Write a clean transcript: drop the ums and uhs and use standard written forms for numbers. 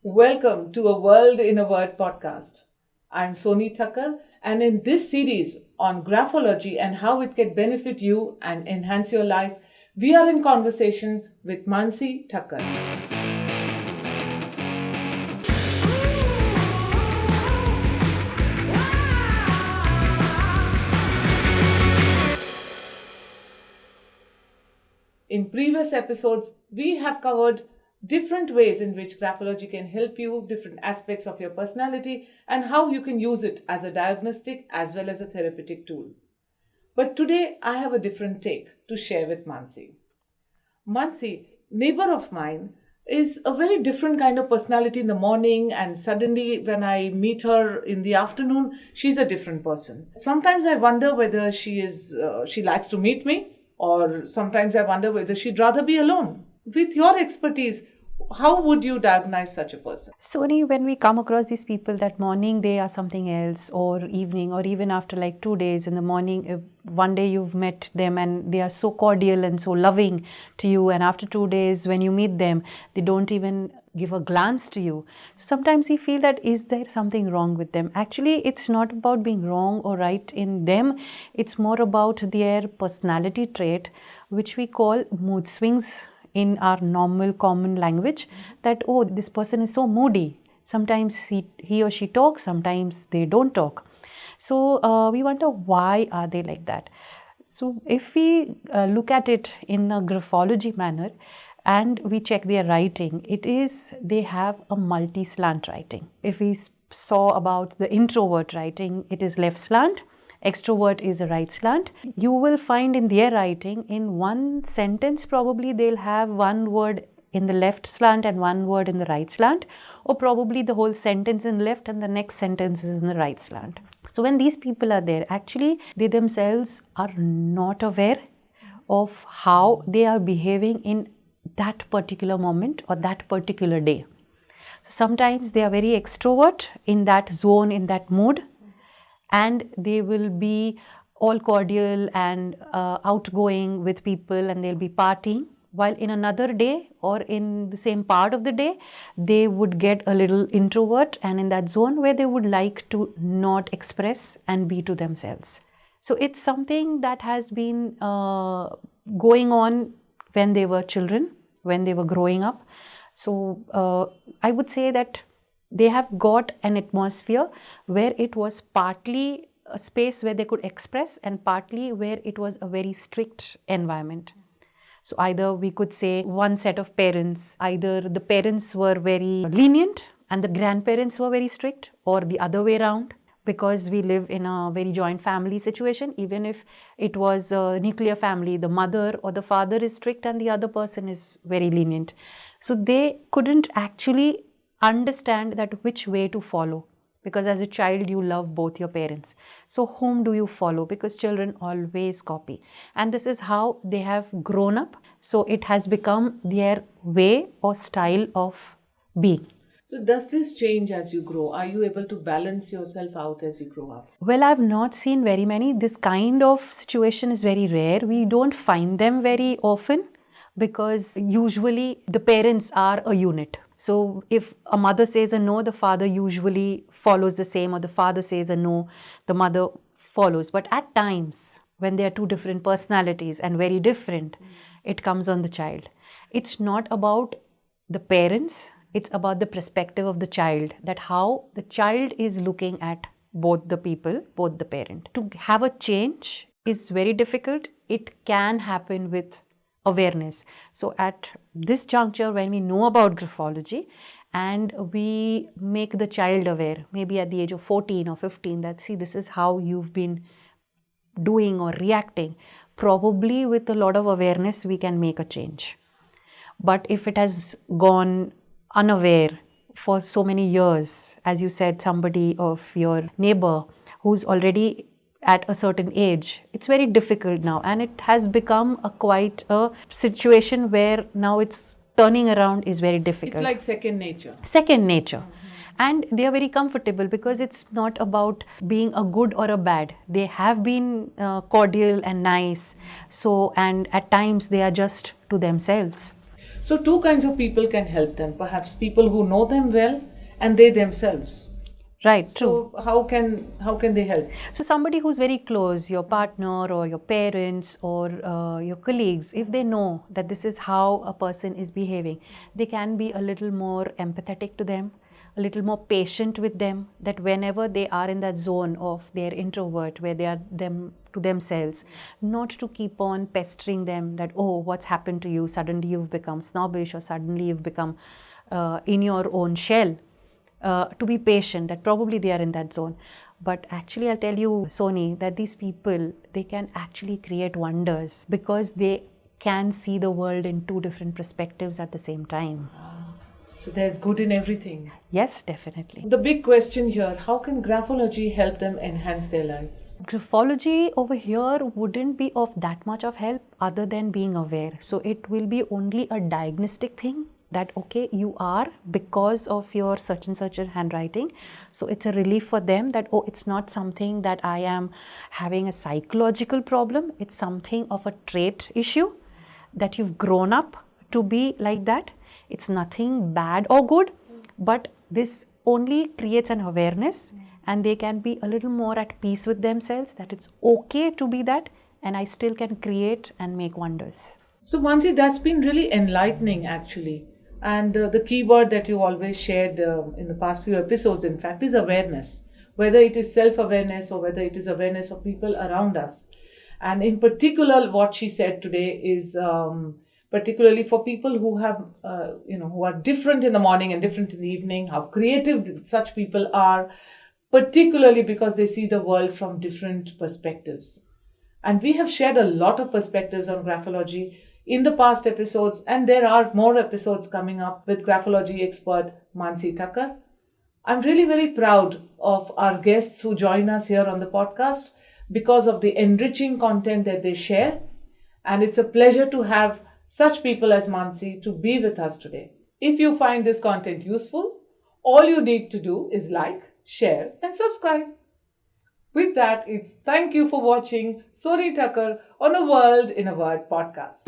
Welcome to a World in a Word podcast. I'm Sonie Thakkar, and in this series on graphology and how it can benefit you and enhance your life, we are in conversation with Mansi Thakkar. In previous episodes, we have covered different ways in which graphology can help you, different aspects of your personality, and how you can use it as a diagnostic as well as a therapeutic tool. But today, I have a different take to share with Mansi. Mansi, neighbor of mine, is a very different kind of personality in the morning, and suddenly when I meet her in the afternoon, she's a different person. Sometimes I wonder whether she likes to meet me, or sometimes I wonder whether she'd rather be alone. With your expertise, how would you diagnose such a person? Sony, when we come across these people that morning they are something else, or evening, or even after like 2 days in the morning, if one day you've met them and they are so cordial and so loving to you, and after 2 days when you meet them, they don't even give a glance to you. Sometimes we feel that is there something wrong with them? Actually, it's not about being wrong or right in them. It's more about their personality trait, which we call mood swings in our normal common language, that this person is so moody. Sometimes he or she talks, sometimes they don't talk. So we wonder why are they like that. So if we look at it in a graphology manner and we check their writing, they have a multi-slant writing. If we saw about the introvert writing, it is left slant. Extrovert is a right slant. You will find in their writing, in one sentence probably they'll have one word in the left slant and one word in the right slant, or probably the whole sentence in left and the next sentence is in the right slant. So when these people are there, actually they themselves are not aware of how they are behaving in that particular moment or that particular day. So sometimes they are very extrovert in that zone, in that mood, and they will be all cordial and outgoing with people, and they'll be partying, while in another day or in the same part of the day they would get a little introvert and in that zone where they would like to not express and be to themselves. So it's something that has been going on when they were children, when they were growing up. So I would say that they have got an atmosphere where it was partly a space where they could express and partly where it was a very strict environment. So either we could say one set of parents, either the parents were very lenient and the grandparents were very strict, or the other way around, because we live in a very joint family situation. Even if it was a nuclear family, the mother or the father is strict and the other person is very lenient. So they couldn't actually understand that which way to follow, because as a child you love both your parents. So whom do you follow? Because children always copy, and this is how they have grown up. So it has become their way or style of being. So does this change as you grow? Are you able to balance yourself out as you grow up? Well, I've not seen very many. This kind of situation is very rare. We don't find them very often because usually the parents are a unit. So if a mother says a no, the father usually follows the same, or the father says a no, the mother follows. But at times when they are two different personalities and very different, it comes on the child. It's not about the parents, it's about the perspective of the child, that how the child is looking at both the people, both the parent. To have a change is very difficult. It can happen with awareness. So at this juncture, when we know about graphology and we make the child aware, maybe at the age of 14 or 15, that see, this is how you've been doing or reacting, probably with a lot of awareness we can make a change. But if it has gone unaware for so many years, as you said, somebody of your neighbor who's already at a certain age, it's very difficult now, and it has become quite a situation where now it's turning around is very difficult. It's like second nature. Second nature. And they are very comfortable because it's not about being a good or a bad. They have been cordial and nice. So, and at times they are just to themselves. So two kinds of people can help them. Perhaps people who know them well and they themselves. Right, true. So how can they help? So somebody who's very close, your partner or your parents or your colleagues, if they know that this is how a person is behaving, they can be a little more empathetic to them, a little more patient with them, that whenever they are in that zone of their introvert, where they are them to themselves, not to keep on pestering them that, oh, what's happened to you? Suddenly you've become snobbish, or suddenly you've become in your own shell. To be patient, that probably they are in that zone. But actually, I'll tell you, Sonie, that these people, they can actually create wonders because they can see the world in two different perspectives at the same time. So there's good in everything. Yes, definitely. The big question here, how can graphology help them enhance their life? Graphology over here wouldn't be of that much of help other than being aware. So it will be only a diagnostic thing, that okay, you are because of your such and such a handwriting. So it's a relief for them that, oh, it's not something that I am having a psychological problem, it's something of a trait issue that you've grown up to be like that. It's nothing bad or good, but this only creates an awareness, and they can be a little more at peace with themselves, that it's okay to be that, and I still can create and make wonders. So Mansi, that's been really enlightening actually. And the key word that you always shared in the past few episodes, in fact, is awareness. Whether it is self-awareness or whether it is awareness of people around us. And in particular, what she said today is particularly for people who have, who are different in the morning and different in the evening, how creative such people are, particularly because they see the world from different perspectives. And we have shared a lot of perspectives on graphology in the past episodes, and there are more episodes coming up with graphology expert Mansi Thakkar. I'm really very proud of our guests who join us here on the podcast because of the enriching content that they share. And it's a pleasure to have such people as Mansi to be with us today. If you find this content useful, all you need to do is like, share, and subscribe. With that, it's thank you for watching Sonie Thakkar on A World in a Word podcast.